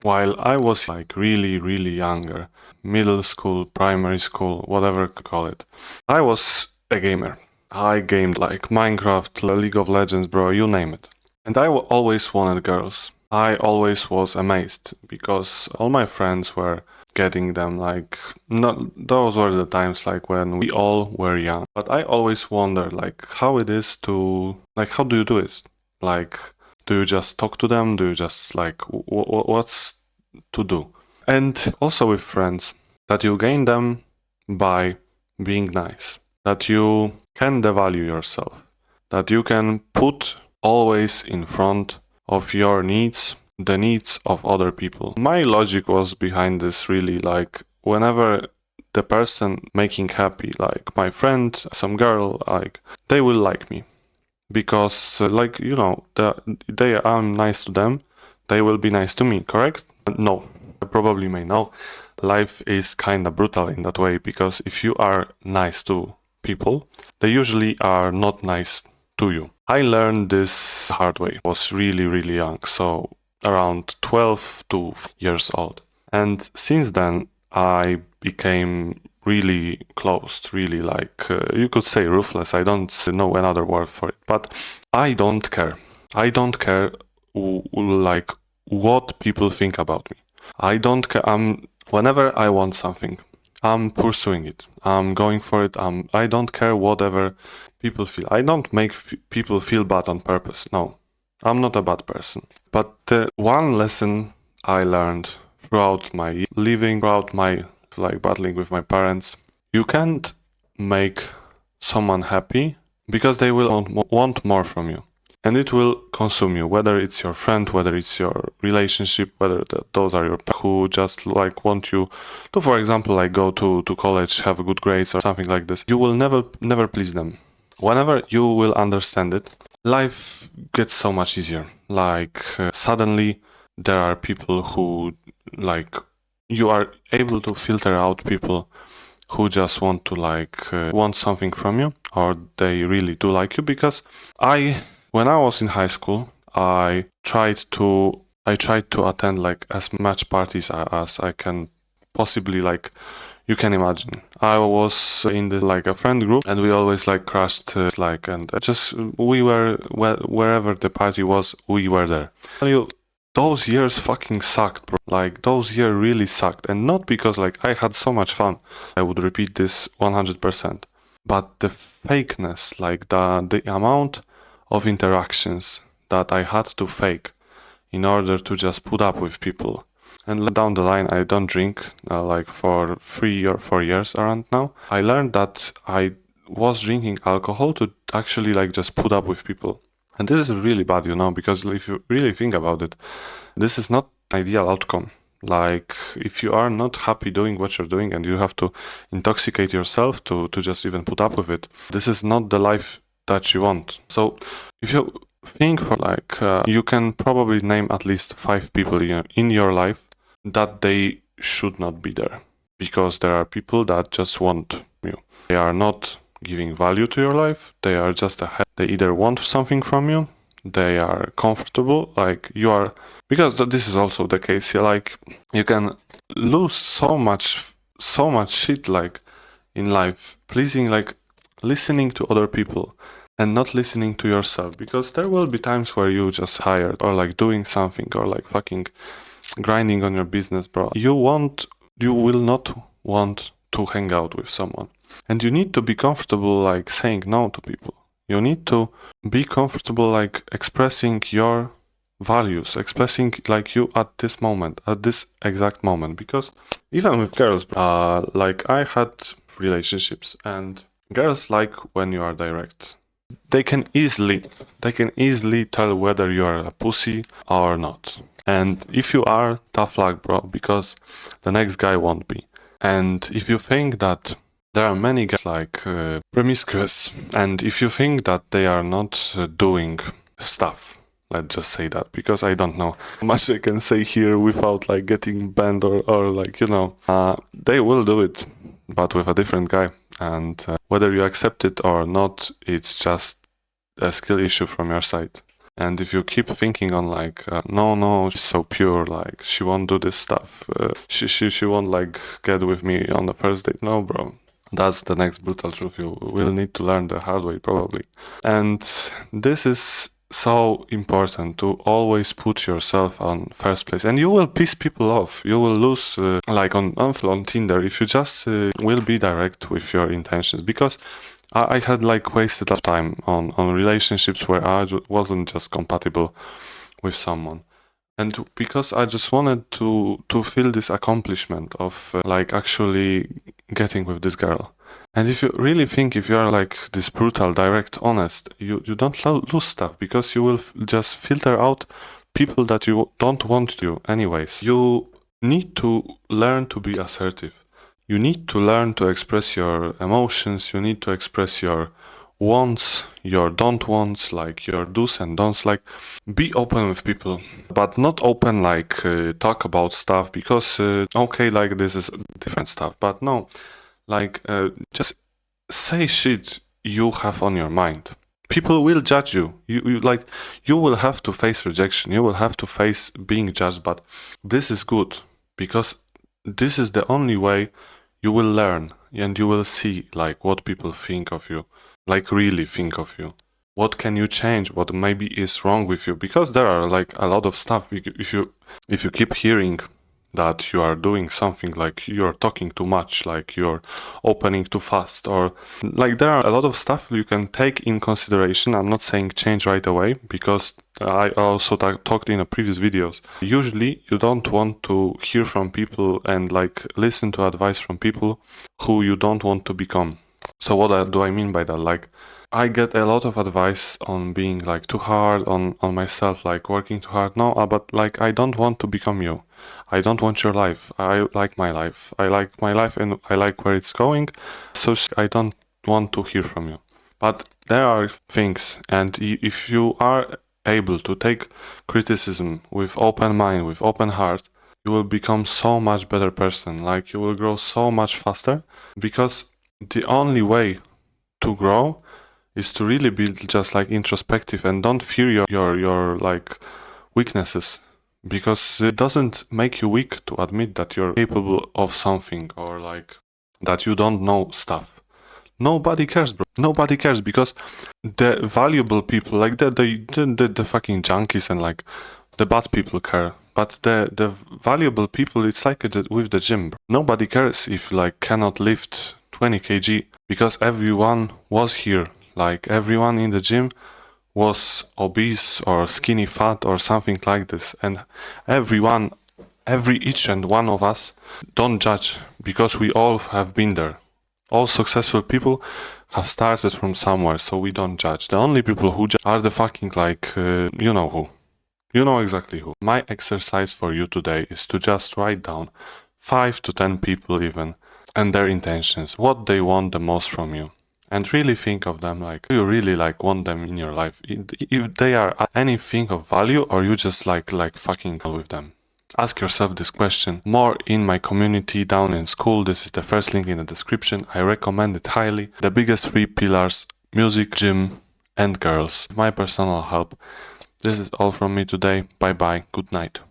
While I was like really younger, middle school, primary school, whatever you call it, I was a gamer. I gamed like Minecraft, League of Legends, bro, you name it. And I always wanted girls. I always was amazed because all my friends were getting them like not those were the times like when we all were young. But I always wondered like how it is to like how do you do it? Like do you just talk to them? Do you just like what's to do? And also with friends that you gain them by being nice. That you can devalue yourself. That you can put always in front of your needs the needs of other people. My logic was behind this really like whenever the person making happy, like my friend, some girl, like they will like me because like you know they I'm nice to them, they will be nice to me, correct? No, I probably may know. Life is kind of brutal in that way because if you are nice to people, they usually are not nice to you. I learned this hard way. I was really young, so around 12 to years old. And since then, I became really closed, really like you could say ruthless. I don't know another word for it, but I don't care. I don't care like what people think about me. I don't care. Whenever I want something, I'm pursuing it. I'm going for it. I don't care whatever people feel. I don't make people feel bad on purpose. No, I'm not a bad person. But the one lesson I learned throughout my living, throughout my like battling with my parents, you can't make someone happy because they will want more from you. And it will consume you, whether it's your friend, whether it's your relationship, whether those are your who just like want you to, for example, like go to college, have good grades or something like this. You will never please them. Whenever you will understand it, life gets so much easier. Like suddenly there are people who like you are able to filter out people who just want to like want something from you or they really do like you because when I was in high school I tried to attend like as much parties as I can possibly like you can imagine. I was in the like a friend group and we always like crashed like and just we were wherever the party was we were there. You those years fucking sucked, bro. Like those years really sucked, and not because like I had so much fun. I would repeat this 100%. But the fakeness, like the amount of interactions that I had to fake in order to just put up with people. And down the line, I don't drink like for 3 or 4 years around now. I learned that I was drinking alcohol to actually like just put up with people. And this is really bad, you know, because if you really think about it, this is not ideal outcome. Like if you are not happy doing what you're doing and you have to intoxicate yourself to just even put up with it, this is not the life that you want. So if you think for like, you can probably name at least 5 people in your life that they should not be there because there are people that just want you. They are not giving value to your life. They are just ahead. They either want something from you, they are comfortable, like you are, because this is also the case. Like you can lose so much shit like in life, pleasing like listening to other people and not listening to yourself, because there will be times where you just hired or like doing something or like fucking grinding on your business, bro. You will not want to hang out with someone. And you need to be comfortable like saying no to people. You need to be comfortable like expressing your values, expressing like you at this moment, at this exact moment. Because even with girls, like I had relationships and girls like when you are direct. They can easily tell whether you are a pussy or not. And if you are, tough luck, bro, because the next guy won't be. And if you think that there are many guys like promiscuous, and if you think that they are not doing stuff, let's just say that, because I don't know how much I can say here without like getting banned or like, you know, they will do it, but with a different guy. And whether you accept it or not, it's just a skill issue from your side. And if you keep thinking on like, no, she's so pure, like she won't do this stuff, she won't like get with me on the first date. No, bro. That's the next brutal truth you will need to learn the hard way, probably. And this is so important to always put yourself on first place, and you will piss people off. You will lose, like on Tinder, if you just will be direct with your intentions. Because I had like wasted of time on relationships where I wasn't just compatible with someone. And because I just wanted to feel this accomplishment of like actually getting with this girl. And if you really think if you are like this brutal, direct, honest, you don't lose stuff, because you will just filter out people that you don't want you anyways. You need to learn to be assertive. You need to learn to express your emotions. You need to express your wants, your don't wants, like your do's and don'ts. Like, be open with people, but not open like talk about stuff, because okay, like this is different stuff, but no, like just say shit you have on your mind. People will judge you. You will have to face rejection. You will have to face being judged, but this is good, because this is the only way you will learn, and you will see like what people think of you, like really think of you. What can you change? What maybe is wrong with you? Because there are like a lot of stuff. If you keep hearing that you are doing something, like you're talking too much, like you're opening too fast, or like there are a lot of stuff you can take in consideration. I'm not saying change right away, because I also talked in a previous videos. Usually you don't want to hear from people and like listen to advice from people who you don't want to become. So what do I mean by that? Like, I get a lot of advice on being like too hard on myself, like working too hard. No, but like I don't want to become you. I don't want your life. I like my life. I like my life, and I like where it's going. So I don't want to hear from you. But there are things, and if you are able to take criticism with open mind, with open heart, you will become so much better person. Like, you will grow so much faster, because the only way to grow is to really be just like introspective, and don't fear your like weaknesses, because it doesn't make you weak to admit that you're capable of something, or like that you don't know stuff. Nobody cares, bro. Nobody cares, because the valuable people, like the fucking junkies and like the bad people care. But the valuable people, it's like with the gym, bro. Nobody cares if like cannot lift 20 kg, because everyone was here. Like, everyone in the gym was obese or skinny fat or something like this. And each and one of us don't judge, because we all have been there. All successful people have started from somewhere, so we don't judge. The only people who judge are the fucking like, you know who. You know exactly who. My exercise for you today is to just write down 5 to 10 people even, and their intentions, what they want the most from you. And really think of them, like, do you really like want them in your life? If they are anything of value, or you just like fucking with them. Ask yourself this question more in my community down in school. This is the first link in the description. I recommend it highly. The biggest 3 pillars: music, gym, and girls. My personal help. This is all from me today. Bye bye. Good night.